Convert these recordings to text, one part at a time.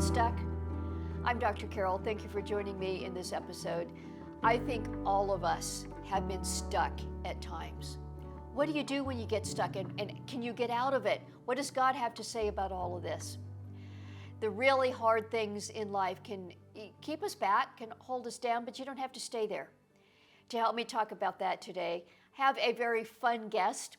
Unstuck. I'm Dr. Carol. Thank you for joining me in this episode. I think all of us have been stuck at times. What do you do when you get stuck, and can you get out of it? What does God have to say about all of this? The really hard things in life can keep us back, can hold us down, but you don't have to stay there. To help me talk about that today, I have a very fun guest.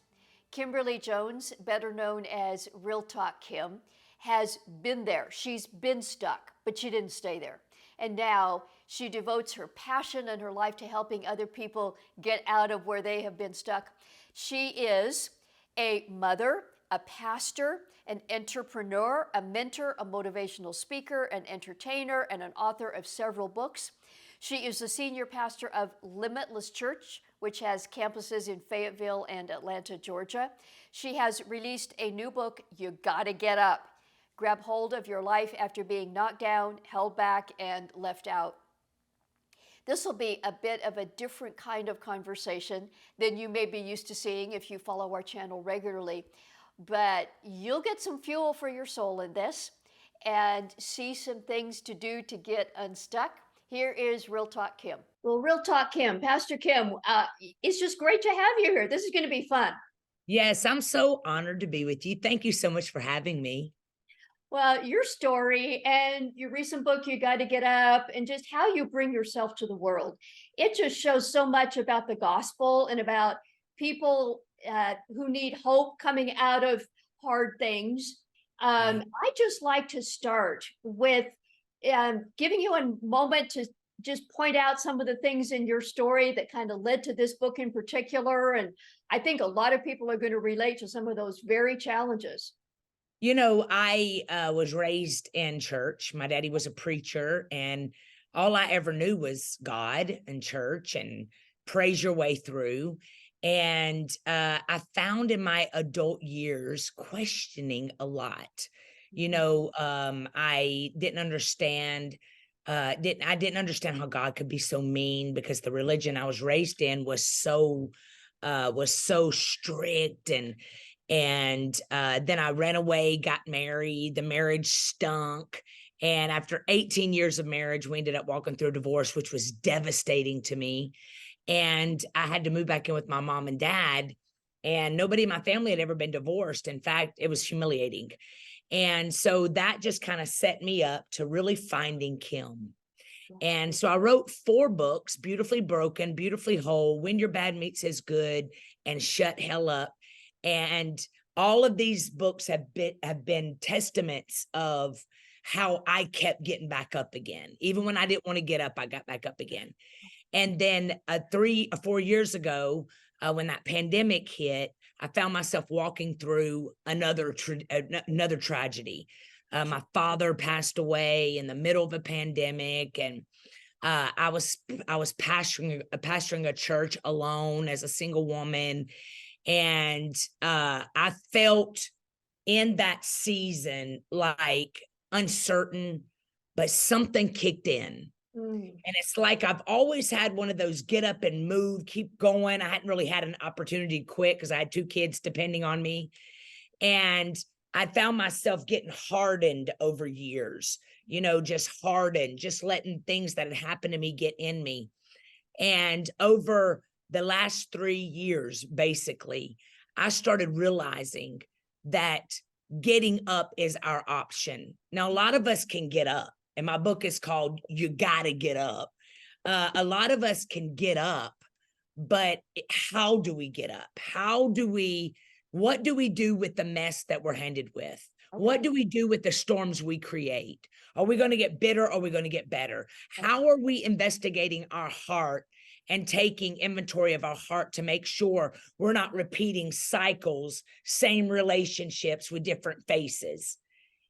Kimberly Jones, better known as Real Talk Kim, has been there. She's been stuck, but she didn't stay there. And now she devotes her passion and her life to helping other people get out of where they have been stuck. She is a mother, a pastor, an entrepreneur, a mentor, a motivational speaker, an entertainer, and an author of several books. She is the senior pastor of Limitless Church, which has campuses in Fayetteville and Atlanta, Georgia. She has released a new book, You Gotta Get Up. Grab hold of your life after being knocked down, held back, and left out. This will be a bit of a different kind of conversation than you may be used to seeing if you follow our channel regularly. But you'll get some fuel for your soul in this and see some things to do to get unstuck. Here is Real Talk Kim. Well, Real Talk Kim, Pastor Kim, it's just great to have you here. This is going to be fun. Yes, I'm so honored to be with you. Thank you so much for having me. Well, your story and your recent book, You Got to Get Up, and just how you bring yourself to the world. It just shows so much about the gospel and about people who need hope coming out of hard things. I just like to start with giving you a moment to just point out some of the things in your story that kind of led to this book in particular. And I think a lot of people are going to relate to some of those very challenges. You know, I was raised in church. My daddy was a preacher, and all I ever knew was God and church and praise your way through. And I found in my adult years questioning a lot. You know, I didn't understand. I didn't understand how God could be so mean, because the religion I was raised in was so strict, and then I ran away, got married. The marriage stunk. And after 18 years of marriage, we ended up walking through a divorce, which was devastating to me. And I had to move back in with my mom and dad. And nobody in my family had ever been divorced. In fact, it was humiliating. And so that just kind of set me up to really finding Kim. And so I wrote 4 books: Beautifully Broken, Beautifully Whole, When Your Bad Meets His Good, and Shut Hell Up. And all of these books have been testaments of how I kept getting back up again. Even when I didn't want to get up, I got back up again. And then 3 or 4 years ago, when that pandemic hit, I found myself walking through another tragedy. My father passed away in the middle of a pandemic, and I was pastoring a church alone as a single woman. And I felt in that season like uncertain, but something kicked in. And it's like I've always had one of those get up and move, keep going. I hadn't really had an opportunity to quit because I had 2 kids depending on me. And I found myself getting hardened over years, you know, just hardened, just letting things that had happened to me get in me. And over the last 3 years, basically, I started realizing that getting up is our option. Now, a lot of us can get up, and my book is called You Gotta Get Up. A lot of us can get up, but how do we get up? What do we do with the mess that we're handed with? Okay. What do we do with the storms we create? Are we going to get bitter, or are we going to get better? How are we investigating our heart and taking inventory of our heart to make sure we're not repeating cycles, same relationships with different faces?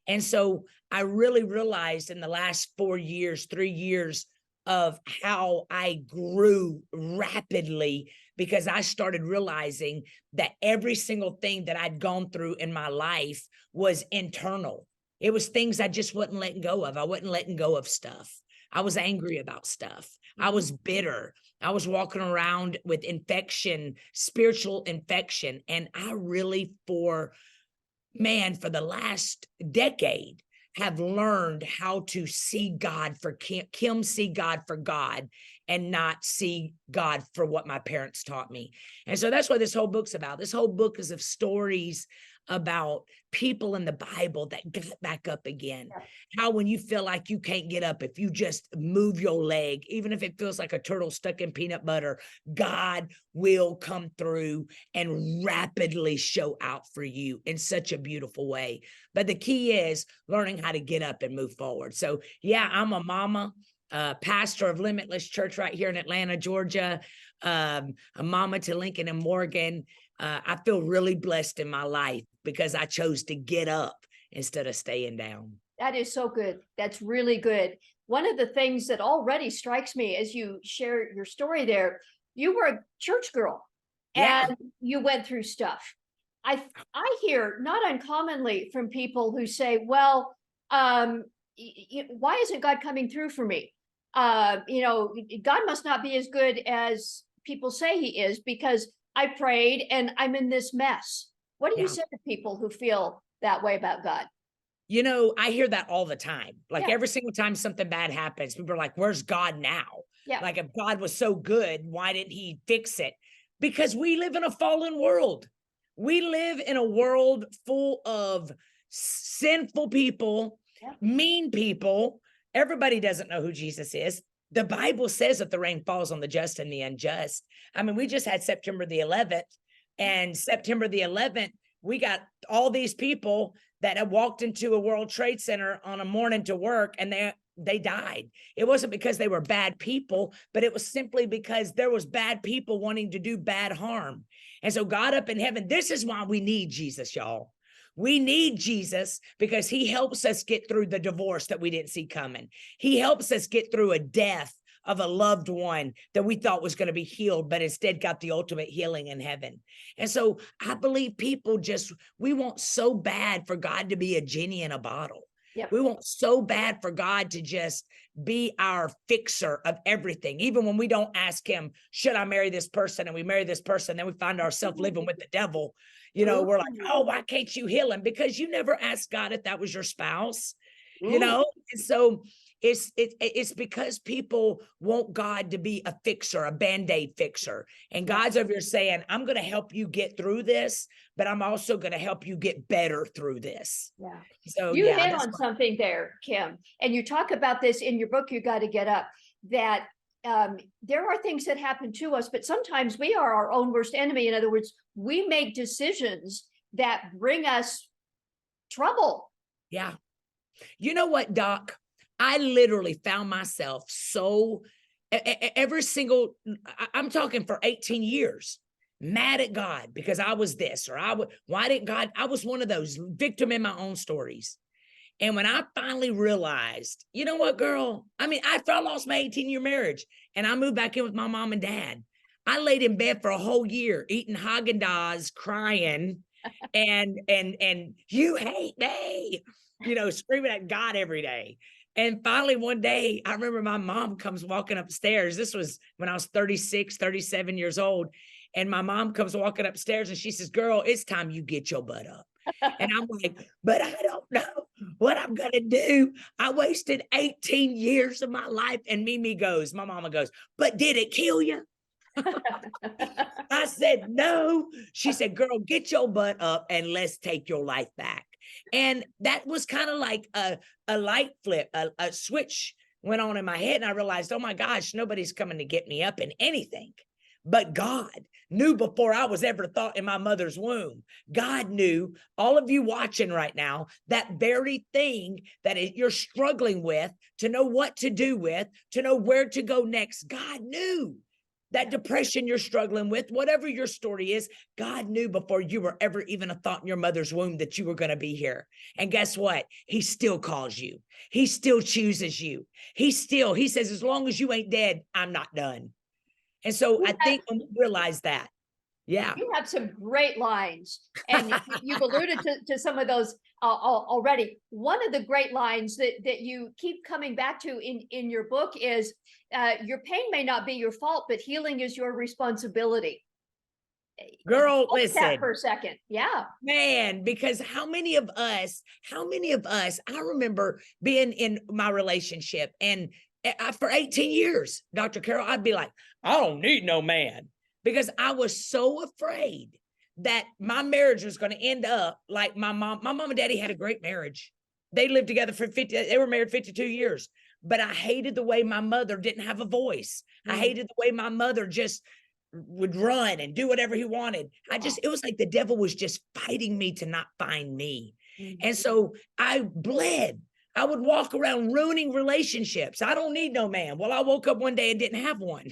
And so I really realized in the last 4 years, 3 years, of how I grew rapidly, because I started realizing that every single thing that I'd gone through in my life was internal. It was things I just wasn't letting go of. I wasn't letting go of stuff. I was angry about stuff. I was bitter. I was walking around with infection, spiritual infection. And I really, for the last decade, have learned how to see God for Kim see God for God and not see God for what my parents taught me. And so that's what this whole book's about. This whole book is of stories about people in the Bible that got back up again. Yeah. How when you feel like you can't get up, if you just move your leg, even if it feels like a turtle stuck in peanut butter, God will come through and rapidly show out for you in such a beautiful way. But the key is learning how to get up and move forward. So yeah, I'm a mama, pastor of Limitless Church right here in Atlanta, Georgia, a mama to Lincoln and Morgan. I feel really blessed in my life because I chose to get up instead of staying down. That is so good. That's really good. One of the things that already strikes me as you share your story there, you were a church girl Yeah. and you went through stuff. I hear not uncommonly from people who say, well, why isn't God coming through for me? God must not be as good as people say he is because I prayed and I'm in this mess. What do you Yeah. say to people who feel that way about God? You know, I hear that all the time. Like Yeah. every single time something bad happens, people are like, where's God now? Yeah. Like if God was so good, why didn't he fix it? Because we live in a fallen world. We live in a world full of sinful people, Yeah. mean people. Everybody doesn't know who Jesus is. The Bible says that the rain falls on the just and the unjust. I mean, we just had September the 11th, and September the 11th, we got all these people that had walked into a World Trade Center on a morning to work, and they died. It wasn't because they were bad people, but it was simply because there was bad people wanting to do bad harm. And so God up in heaven, this is why we need Jesus, y'all. We need Jesus because he helps us get through the divorce that we didn't see coming. He helps us get through a death of a loved one that we thought was going to be healed, but instead got the ultimate healing in heaven. And so I believe people we want so bad for God to be a genie in a bottle. Yep. We want so bad for God to just be our fixer of everything. Even when we don't ask him, should I marry this person? And we marry this person, then we find ourselves living with the devil. We're like, oh, why can't you heal him? Because you never asked God if that was your spouse, And so it's because people want God to be a fixer, a Band-Aid fixer. And God's over here saying, I'm going to help you get through this, but I'm also going to help you get better through this. Yeah. So you hit on something there, Kim, and you talk about this in your book, You Got to Get Up, that there are things that happen to us, but sometimes we are our own worst enemy. In other words, we make decisions that bring us trouble. Yeah. You know what, Doc? I literally found myself every single, I'm talking for 18 years, mad at God because I was this, or why didn't God? I was one of those victim in my own stories. And when I finally realized, you know what, girl? I mean, after I lost my 18-year marriage and I moved back in with my mom and dad, I laid in bed for a whole year eating Haagen-Dazs, crying, and you hate me, screaming at God every day. And finally, one day, I remember my mom comes walking upstairs. This was when I was 36, 37 years old. And my mom comes walking upstairs and she says, girl, it's time you get your butt up. And I'm like, but I don't know what I'm going to do. I wasted 18 years of my life. And my mama goes, but did it kill you? I said, no. She said, girl, get your butt up and let's take your life back. And that was kind of like a light flip, a switch went on in my head. And I realized, oh my gosh, nobody's coming to get me up in anything. But God knew before I was ever thought in my mother's womb. God knew, all of you watching right now, that very thing that you're struggling with, to know what to do with, to know where to go next. God knew. That depression you're struggling with, whatever your story is, God knew before you were ever even a thought in your mother's womb that you were going to be here. And guess what? He still calls you. He still chooses you. He says, as long as you ain't dead, I'm not done. And so I think when we realize that, yeah. You have some great lines, and you've alluded to some of those already. One of the great lines that you keep coming back to in your book is, your pain may not be your fault, but healing is your responsibility. Girl, Hold that listen. for a second. Yeah. Man, because how many of us, I remember being in my relationship and for 18 years, Dr. Carol, I'd be like, I don't need no man because I was so afraid that my marriage was going to end up like my mom and daddy had a great marriage. They lived together for they were married 52 years, but I hated the way my mother didn't have a voice. I hated the way my mother just would run and do whatever he wanted. It was like the devil was just fighting me to not find me. And so I bled. I would walk around ruining relationships. I don't need no man. Well, I woke up one day and didn't have one.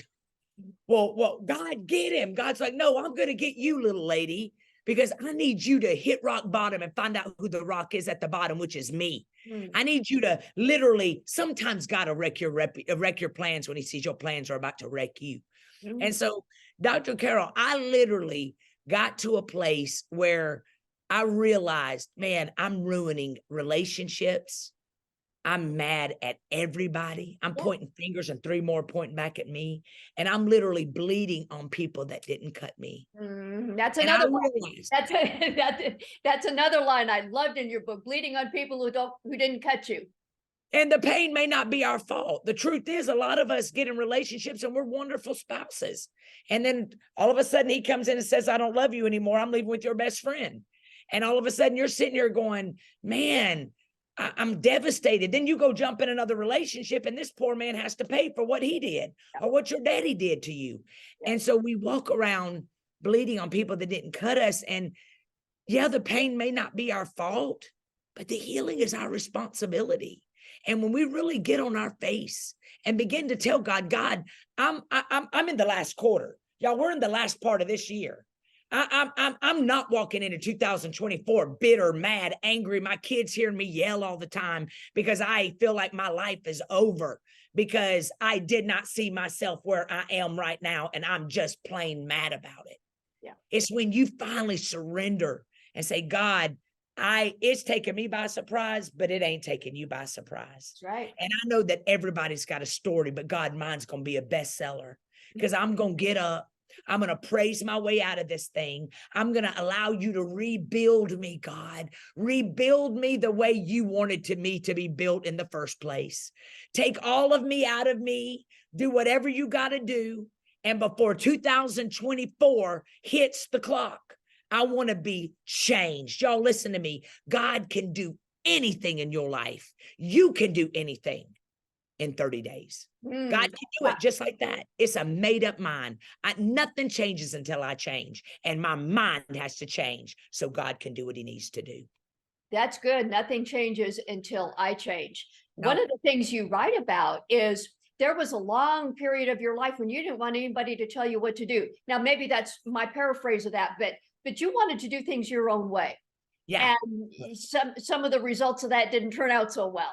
Well, God, get him. God's like, no, I'm going to get you, little lady, because I need you to hit rock bottom and find out who the rock is at the bottom, which is me. I need you to literally, sometimes God will wreck your plans when he sees your plans are about to wreck you. And so, Dr. Carol, I literally got to a place where I realized, man, I'm ruining relationships. I'm mad at everybody. I'm pointing fingers and 3 more pointing back at me. And I'm literally bleeding on people that didn't cut me. That's And I another one. realized, That's another line I loved in your book, bleeding on people who didn't cut you. and the pain may not be our fault. The truth is, a lot of us get in relationships and we're wonderful spouses. And then all of a sudden he comes in and says, I don't love you anymore. I'm leaving with your best friend. And all of a sudden you're sitting here going, man, I'm devastated. Then you go jump in another relationship and this poor man has to pay for what he did or what your daddy did to you. And so we walk around bleeding on people that didn't cut us. And yeah, the pain may not be our fault, but the healing is our responsibility. And when we really get on our face and begin to tell God, God, I'm in the last quarter. Y'all, we're in the last part of this year. I'm not walking into 2024 bitter, mad, angry. My kids hear me yell all the time because I feel like my life is over because I did not see myself where I am right now. And I'm just plain mad about it. Yeah. It's when you finally surrender and say, God, it's taking me by surprise, but it ain't taking you by surprise. That's right. And I know that everybody's got a story, but God, mine's going to be a bestseller because I'm going to get up. I'm going to praise my way out of this thing. I'm going to allow you to rebuild me, God. Rebuild me the way you wanted me to be built in the first place. Take all of me out of me. Do whatever you got to do. And before 2024 hits the clock, I want to be changed. Y'all listen to me. God can do anything in your life. You can do anything in 30 days. God can do it just like that. It's a made up mind. Nothing changes until I change. And my mind has to change so God can do what he needs to do. That's good. Nothing changes until I change. No. One of the things you write about is there was a long period of your life when you didn't want anybody to tell you what to do. Now, maybe that's my paraphrase of that, but you wanted to do things your own way. Yeah. And some of the results of that didn't turn out so well.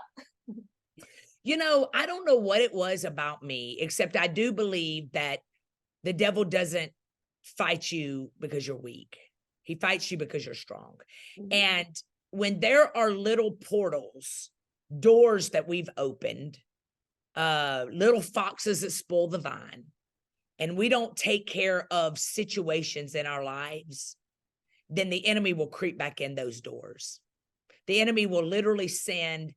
You know, I don't know what it was about me, except I do believe that the devil doesn't fight you because you're weak. He fights you because you're strong. And when there are little portals, doors that we've opened, little foxes that spoil the vine, and we don't take care of situations in our lives, then the enemy will creep back in those doors. The enemy will literally send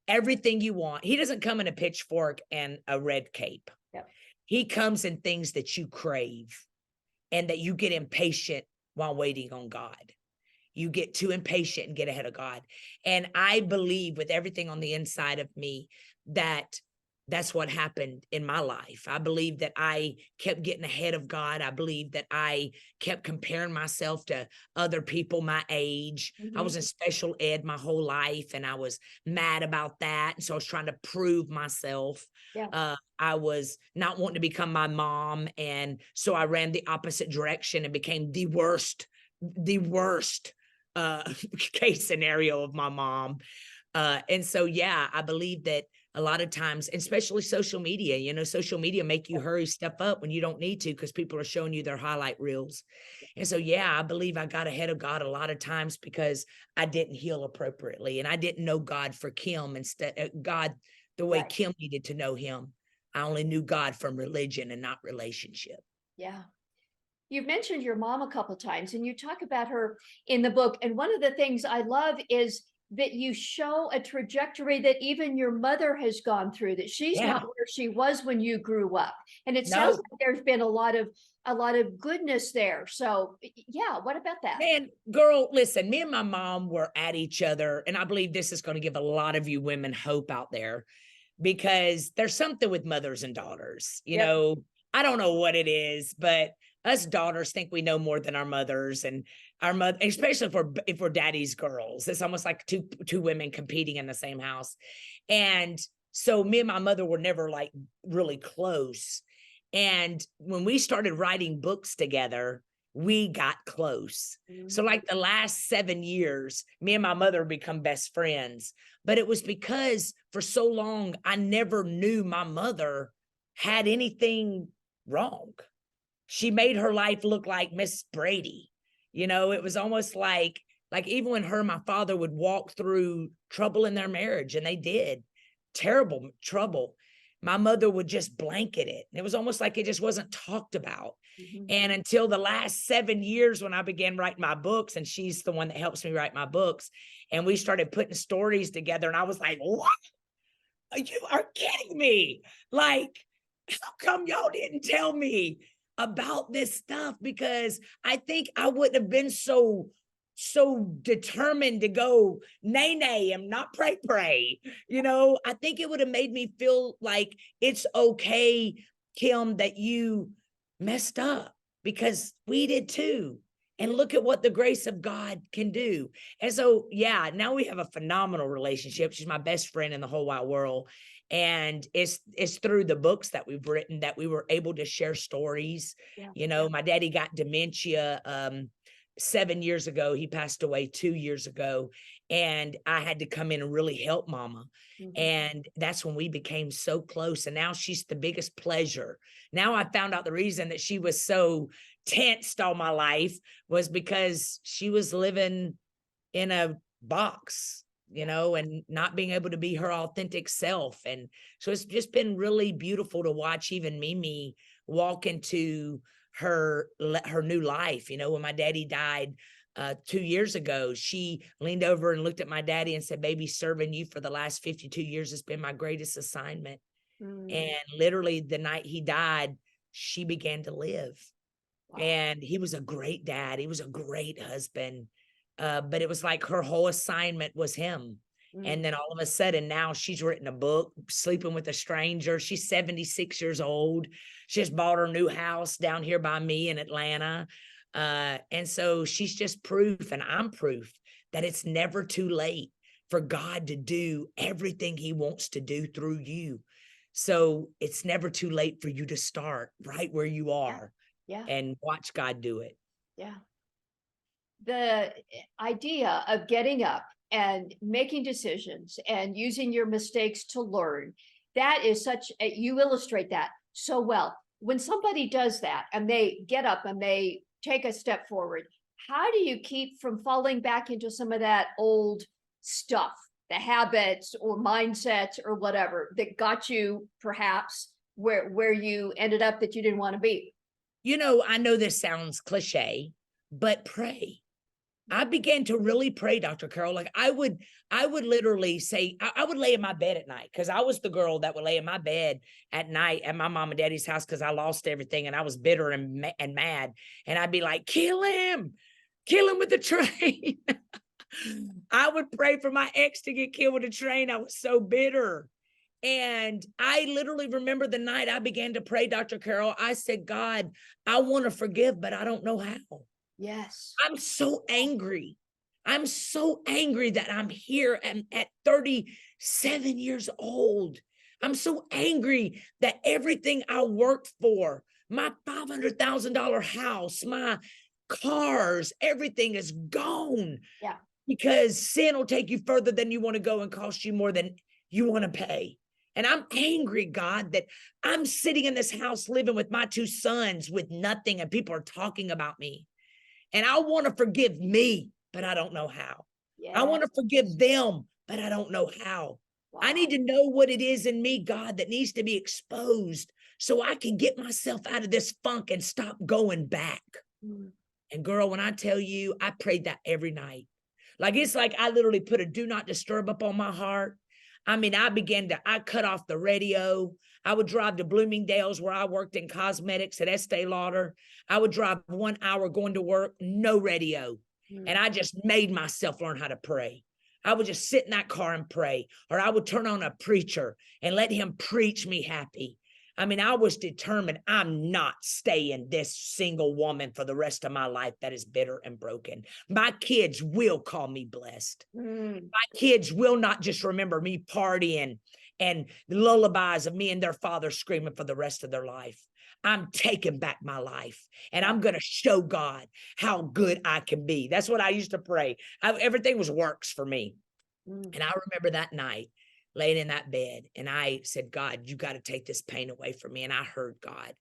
everything you want. He doesn't come in a pitchfork and a red cape. Yep. He comes in things that you crave and that you get impatient while waiting on God. You get too impatient and get ahead of God. And I believe with everything on the inside of me that that's what happened in my life. I believe that I kept getting ahead of God. I believe that I kept comparing myself to other people my age. I was in special ed my whole life and I was mad about that. And so I was trying to prove myself. Yeah. I was not wanting to become my mom. And so I ran the opposite direction and became the worst case scenario of my mom. And so, yeah, I believe that a lot of times, especially social media, social media make you hurry stuff up when you don't need to because people are showing you their highlight reels. And so, yeah, I believe I got ahead of God a lot of times because I didn't heal appropriately and I didn't know God for Kim God the way Kim needed to know him. I only knew God from religion and not relationship. Yeah. You've mentioned your mom a couple times, and you talk about her in the book. And one of the things I love is that you show a trajectory that even your mother has gone through, that she's not Yeah. where she was when you grew up. And it sounds No, like there's been a lot of goodness there. So yeah, what about that? man, girl, listen, me and my mom were at each other. And I believe this is going to give a lot of you women hope out there because there's something with mothers and daughters. Yep. I don't know what it is, but us daughters think we know more than our mothers, and our mother, especially if we're daddy's girls. It's almost like two women competing in the same house. And so me and my mother were never like really close. And when we started writing books together, we got close. So like the last 7 years, me and my mother become best friends. But it was because for so long, I never knew my mother had anything wrong. She made her life look like Miss Brady. It was almost like even when her and my father would walk through trouble in their marriage, and they did, terrible trouble, my mother would just blanket it. It was almost like it just wasn't talked about. And until the last 7 years when I began writing my books, and she's the one that helps me write my books, and we started putting stories together, and I was like, what? You are kidding me. Like, how come y'all didn't tell me about this stuff? Because I think I wouldn't have been so determined to go nay nay and not pray pray. I think it would have made me feel like it's okay, Kim, that you messed up, because we did too. And look at what the grace of God can do. And so, yeah, now we have a phenomenal relationship. She's my best friend in the whole wide world. And it's through the books that we've written that we were able to share stories. Yeah. My daddy got dementia 7 years ago. He passed away 2 years ago. And I had to come in and really help mama. And that's when we became so close. And now she's the biggest pleasure. Now I found out the reason that she was so tensed all my life was because she was living in a box, and not being able to be her authentic self. And so it's just been really beautiful to watch even Mimi walk into her new life. When my daddy died 2 years ago, she leaned over and looked at my daddy and said, baby, serving you for the last 52 years has been my greatest assignment. And literally the night he died, she began to live. Wow. And he was a great dad. He was a great husband. But it was like her whole assignment was him. And then all of a sudden now she's written a book, Sleeping with a Stranger. She's 76 years old. She just bought her new house down here by me in Atlanta. And so she's just proof, and I'm proof, that it's never too late for God to do everything he wants to do through you. So it's never too late for you to start right where you are. Yeah. And watch God do it. Yeah. The idea of getting up and making decisions and using your mistakes to learn, that is you illustrate that so well. When somebody does that and they get up and they take a step forward, how do you keep from falling back into some of that old stuff, the habits or mindsets or whatever that got you perhaps where you ended up that you didn't want to be? I know this sounds cliche, but pray. I began to really pray, Dr. Carol. Like I would literally say, I would lay in my bed at night, because I was the girl that would lay in my bed at night at my mom and daddy's house because I lost everything and I was bitter and mad. And I'd be like, kill him with the train. I would pray for my ex to get killed with a train. I was so bitter. And I literally remember the night I began to pray, Dr. Carol. I said, God, I want to forgive, but I don't know how. Yes. I'm so angry. I'm so angry that I'm here and at 37 years old. I'm so angry that everything I worked for, my $500,000 house, my cars, everything is gone. Yeah. Because sin will take you further than you want to go and cost you more than you want to pay. And I'm angry, God, that I'm sitting in this house living with my 2 sons with nothing, and people are talking about me. And I want to forgive me, but I don't know how. Yes. I want to forgive them, but I don't know how. Wow. I need to know what it is in me, God, that needs to be exposed so I can get myself out of this funk and stop going back. Mm. And girl, when I tell you, I prayed that every night. Like, it's like I literally put a do not disturb up on my heart. I mean, I cut off the radio. I would drive to Bloomingdale's where I worked in cosmetics at Estee Lauder. I would drive 1 hour going to work, no radio. And I just made myself learn how to pray. I would just sit in that car and pray, or I would turn on a preacher and let him preach me happy. I mean, I was determined I'm not staying this single woman for the rest of my life that is bitter and broken. My kids will call me blessed. My kids will not just remember me partying and the lullabies of me and their father screaming for the rest of their life. I'm taking back my life, and I'm going to show God how good I can be. That's what I used to pray. Everything was works for me. And I remember that night laying in that bed, and I said, God, you got to take this pain away from me. And I heard God,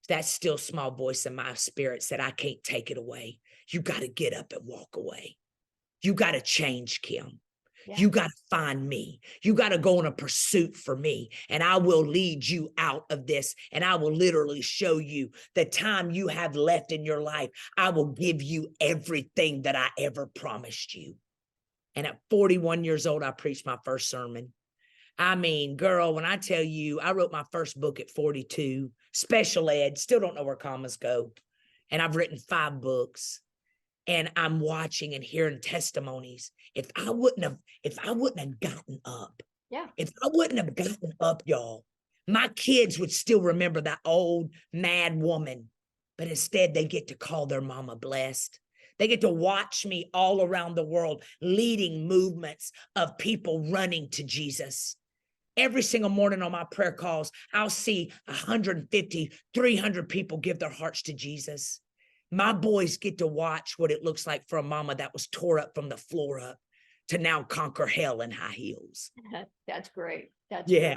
that still small voice in my spirit said, I can't take it away. You got to get up and walk away. You got to change, Kim. Yeah. You got to find me. You got to go on a pursuit for me, and I will lead you out of this, and I will literally show you the time you have left in your life. I will give you everything that I ever promised you. And at 41 years old, I preached my first sermon. I mean, girl, when I tell you, I wrote my first book at 42, special ed, still don't know where commas go. And I've written 5 books. And I'm watching and hearing testimonies. If I wouldn't have gotten up, if I wouldn't have gotten up, y'all, my kids would still remember that old mad woman. But instead, they get to call their mama blessed. They get to watch me all around the world leading movements of people running to Jesus. Every single morning on my prayer calls, I'll see 150, 300 people give their hearts to Jesus. My boys get to watch what it looks like for a mama that was tore up from the floor up to now conquer hell in high heels. That's great. That's yeah.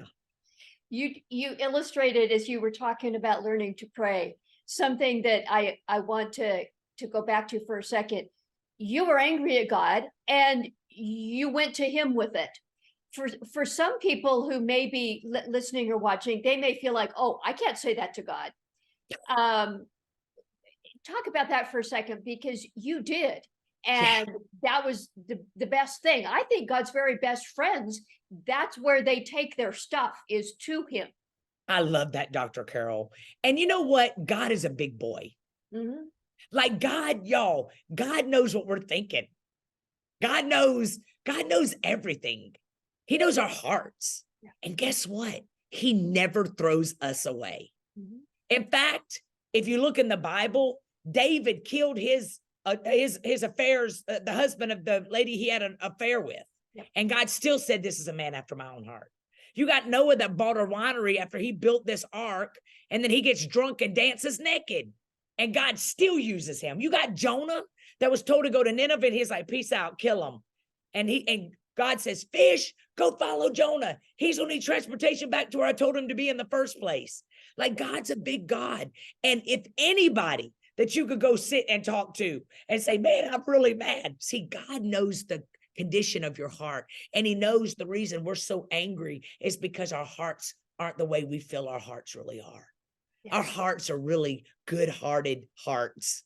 Great. You illustrated, as you were talking about learning to pray, something that I want to go back to for a second. You were angry at God and you went to him with it. For some people who may be listening or watching, they may feel like, oh, I can't say that to God. Talk about that for a second, because you did. And that was the best thing. I think God's very best friends, that's where they take their stuff, is to him. I love that, Dr. Carol. And you know what? God is a big boy. Like God, y'all, God knows what we're thinking. God knows everything. He knows our hearts. And guess what? He never throws us away. In fact, if you look in the Bible, David killed his affairs, the husband of the lady he had an affair with. And God still said, this is a man after my own heart. You got Noah that bought a winery after he built this ark, and then he gets drunk and dances naked. And God still uses him. You got Jonah that was told to go to Nineveh, and he's like, peace out, kill him. And God says, fish, go follow Jonah. He's gonna need transportation back to where I told him to be in the first place. Like, God's a big God. And if anybody that you could go sit and talk to and say, man, I'm really mad. See, God knows the condition of your heart. And he knows the reason we're so angry is because our hearts aren't the way we feel our hearts really are. Our hearts are really good-hearted hearts.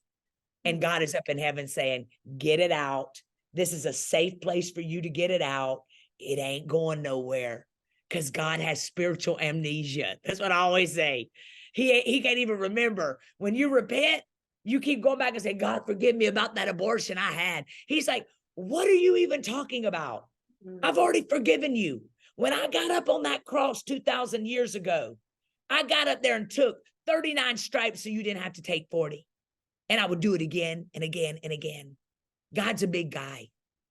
And God is up in heaven saying, get it out. This is a safe place for you to get it out. It ain't going nowhere, because God has spiritual amnesia. That's what I always say. He can't even remember. When you repent, you keep going back and say, God, forgive me about that abortion I had. He's like, what are you even talking about? I've already forgiven you. When I got up on that cross 2,000 years ago, I got up there and took 39 stripes so you didn't have to take 40. And I would do it again and again and again. God's a big guy,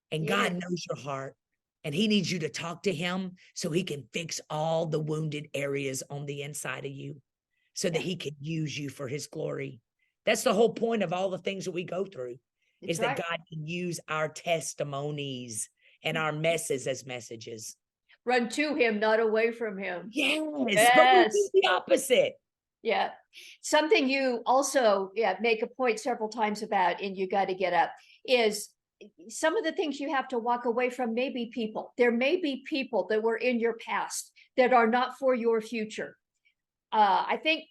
and God knows your heart, and he needs you to talk to him so he can fix all the wounded areas on the inside of you so that he can use you for his glory. That's the whole point of all the things that we go through, is that God can use our testimonies and our messes as messages. Run to him, not away from him. Yes. But we do the opposite. Yeah. Something you also make a point several times about, and you got to get up, is some of the things you have to walk away from may be people. There may be people that were in your past that are not for your future. I think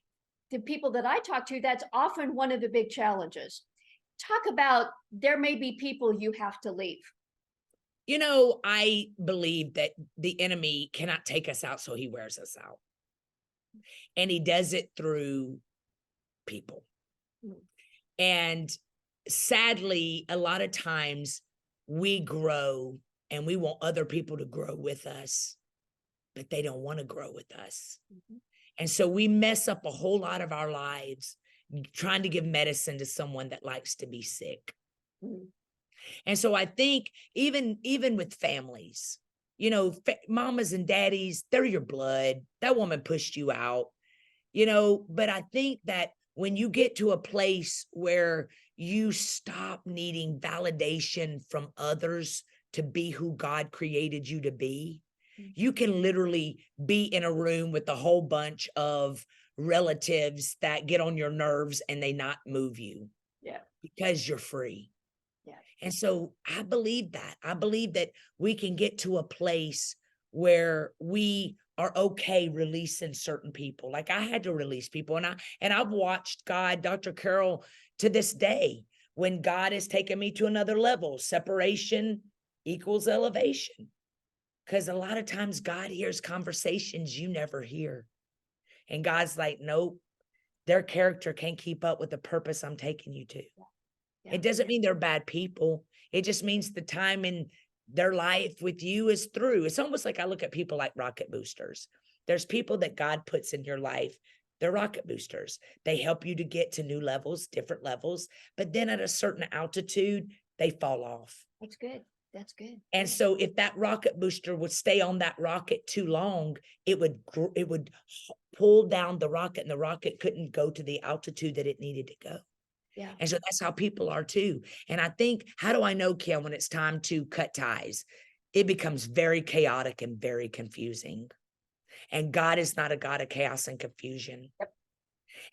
the people that I talk to, that's often one of the big challenges. Talk about there may be people you have to leave. I believe that the enemy cannot take us out, so he wears us out. And he does it through people. Mm. And sadly, a lot of times we grow and we want other people to grow with us, but they don't want to grow with us. Mhm. And so we mess up a whole lot of our lives trying to give medicine to someone that likes to be sick. Mm. And so I think even with families, mamas and daddies, they're your blood. That woman pushed you out, but I think that when you get to a place where you stop needing validation from others to be who God created you to be, you can literally be in a room with a whole bunch of relatives that get on your nerves and they not move you. Yeah. Because you're free. Yeah. And so I believe that. I believe that we can get to a place where we are okay releasing certain people. Like I had to release people, and I've watched God, Dr. Carol, to this day, when God has taken me to another level. Separation equals elevation. Because a lot of times God hears conversations you never hear. And God's like, nope, their character can't keep up with the purpose I'm taking you to. Yeah. It doesn't mean they're bad people. It just means the time in their life with you is through. It's almost like I look at people like rocket boosters. There's people that God puts in your life. They're rocket boosters. They help you to get to new levels, different levels. But then at a certain altitude, they fall off. That's good. That's good. And so if that rocket booster would stay on that rocket too long, it would pull down the rocket, and the rocket couldn't go to the altitude that it needed to go. Yeah. And so that's how people are too. And I think, how do I know, Kim, when it's time to cut ties? It becomes very chaotic and very confusing. And God is not a God of chaos and confusion. Yep.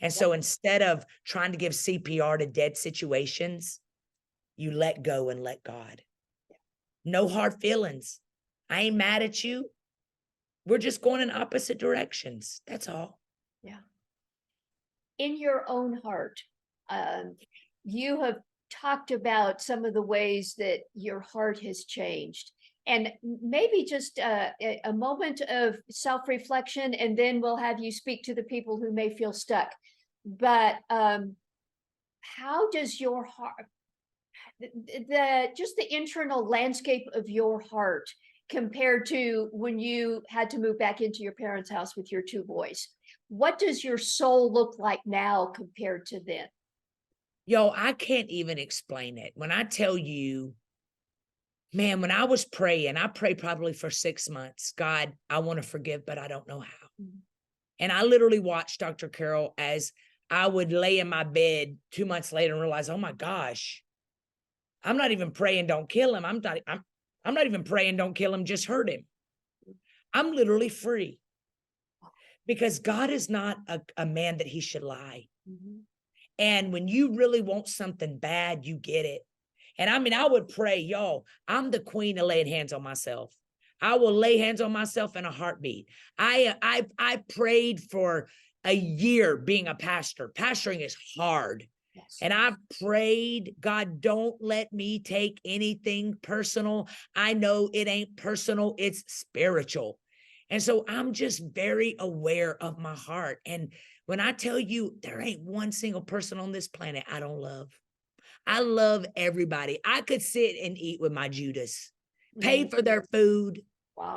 And so instead of trying to give CPR to dead situations, you let go and let God. No hard feelings. I ain't mad at you. We're just going in opposite directions. That's all. Yeah. In your own heart, you have talked about some of the ways that your heart has changed. And maybe just a moment of self-reflection, and then we'll have you speak to the people who may feel stuck. But how does your heart, just the internal landscape of your heart compared to when you had to move back into your parents' house with your two boys? What does your soul look like now compared to then? Yo, I can't even explain it. When I tell you, man, when I was praying, I prayed probably for 6 months. God, I want to forgive, but I don't know how. Mm-hmm. And I literally watched Dr. Carol as I would lay in my bed 2 months later and realize, oh my gosh, I'm not even praying, don't kill him. I'm not even praying, don't kill him, just hurt him. I'm literally free. Because God is not a man that he should lie. Mm-hmm. And when you really want something bad, you get it. And I mean, I would pray, y'all, I'm the queen of laying hands on myself. I will lay hands on myself in a heartbeat. I prayed for a year being a pastor. Pastoring is hard. Yes. And I've prayed, God, don't let me take anything personal. I know it ain't personal, it's spiritual. And so I'm just very aware of my heart. And when I tell you there ain't one single person on this planet I don't love. I love everybody. I could sit and eat with my Judas, pay for their food,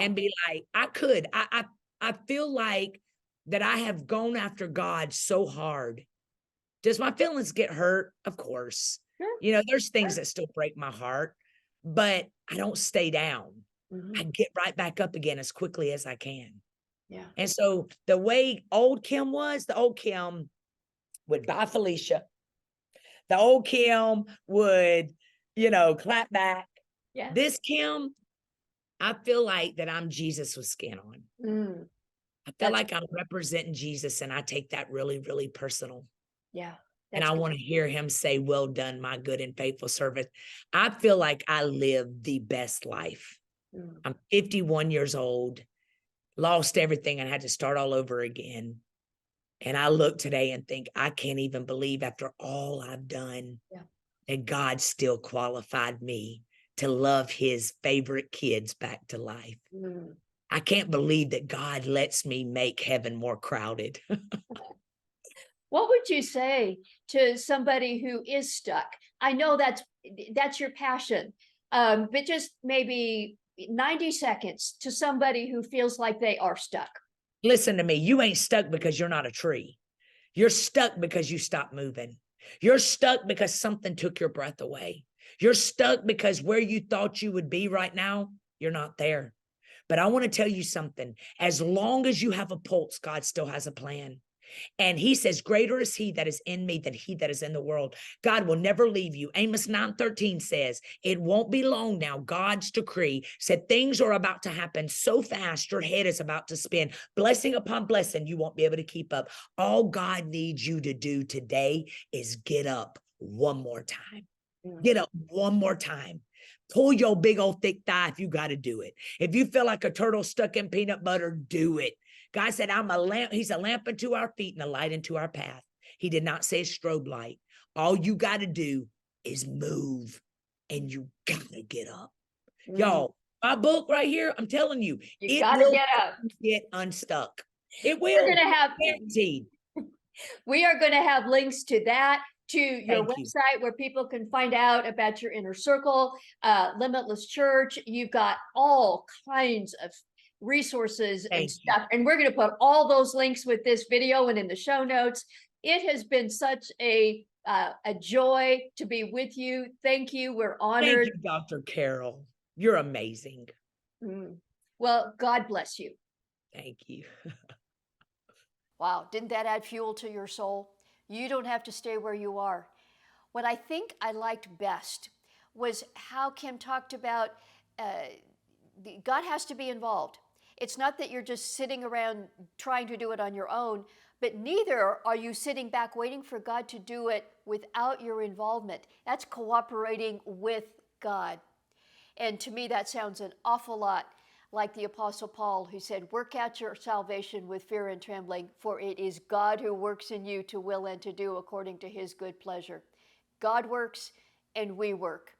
and be like, I could. I feel like that I have gone after God so hard. Does my feelings get hurt? Of course. Sure. There's things that still break my heart, but I don't stay down. Mm-hmm. I get right back up again as quickly as I can. Yeah. And so the way old Kim was, the old Kim would buy Felicia. The old Kim would, clap back. Yeah. This Kim, I feel like that I'm Jesus with skin on. Mm. I feel like I'm representing Jesus, and I take that really, really personal. Yeah. And I want to hear him say, well done, my good and faithful servant. I feel like I live the best life. Mm. I'm 51 years old, lost everything, and had to start all over again. And I look today and think, I can't even believe after all I've done Yeah. that God still qualified me to love his favorite kids back to life. Mm. I can't believe that God lets me make heaven more crowded. What would you say to somebody who is stuck? I know that's your passion, but just maybe 90 seconds to somebody who feels like they are stuck. Listen to me. You ain't stuck because you're not a tree. You're stuck because you stopped moving. You're stuck because something took your breath away. You're stuck because where you thought you would be right now, you're not there. But I want to tell you something. As long as you have a pulse, God still has a plan. And he says, greater is he that is in me than he that is in the world. God will never leave you. Amos 9:13 says, it won't be long now. God's decree said things are about to happen so fast. Your head is about to spin. Blessing upon blessing, you won't be able to keep up. All God needs you to do today is get up one more time. Get up one more time. Pull your big old thick thigh if you got to do it. If you feel like a turtle stuck in peanut butter, do it. God said, I'm a lamp. He's a lamp unto our feet and a light unto our path. He did not say strobe light. All you got to do is move, and you got to get up. Y'all, my book right here, I'm telling you, You it got to will get up. get unstuck. It We're will. going to have Guaranteed. We are going to have links to that, to your Thank you. website where people can find out about your inner circle, Limitless Church. You've got all kinds of resources and Thank you. stuff. And we're going to put all those links with this video and in the show notes. It has been such a joy to be with you. Thank you. We're honored. Thank you, Dr. Carol. You're amazing. Mm. Well, God bless you. Thank you. Wow, didn't that add fuel to your soul? You don't have to stay where you are. What I think I liked best was how Kim talked about God has to be involved. It's not that you're just sitting around trying to do it on your own, but neither are you sitting back waiting for God to do it without your involvement. That's cooperating with God. And to me, that sounds an awful lot like the Apostle Paul, who said, work out your salvation with fear and trembling, for it is God who works in you to will and to do according to his good pleasure. God works and we work.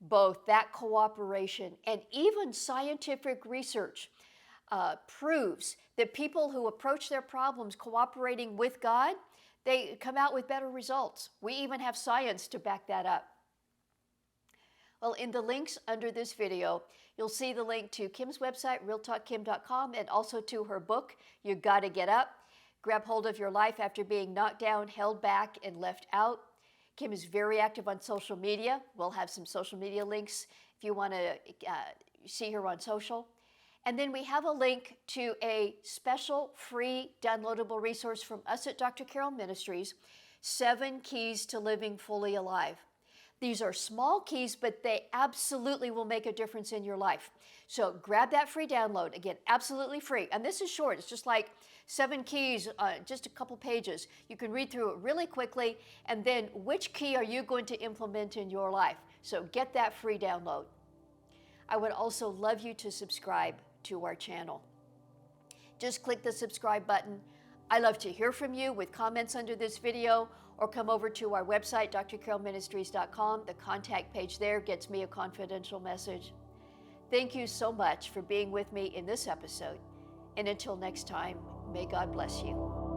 Both that cooperation and even scientific research proves that people who approach their problems cooperating with God, they come out with better results. We even have science to back that up. Well, in the links under this video, you'll see the link to Kim's website, realtalkkim.com, and also to her book, You Gotta Get Up, Grab Hold of Your Life After Being Knocked Down, Held Back, and Left Out. Kim is very active on social media. We'll have some social media links if you want to see her on social. And then we have a link to a special free downloadable resource from us at Dr. Carol Ministries, 7 Keys to Living Fully Alive. These are small keys, but they absolutely will make a difference in your life. So grab that free download. Again, absolutely free. And this is short. It's just like 7 keys, just a couple pages. You can read through it really quickly. And then which key are you going to implement in your life? So get that free download. I would also love you to subscribe to our channel. Just click the subscribe button. I love to hear from you with comments under this video, or come over to our website, drcarolministries.com. The contact page there gets me a confidential message. Thank you so much for being with me in this episode. And until next time, may God bless you.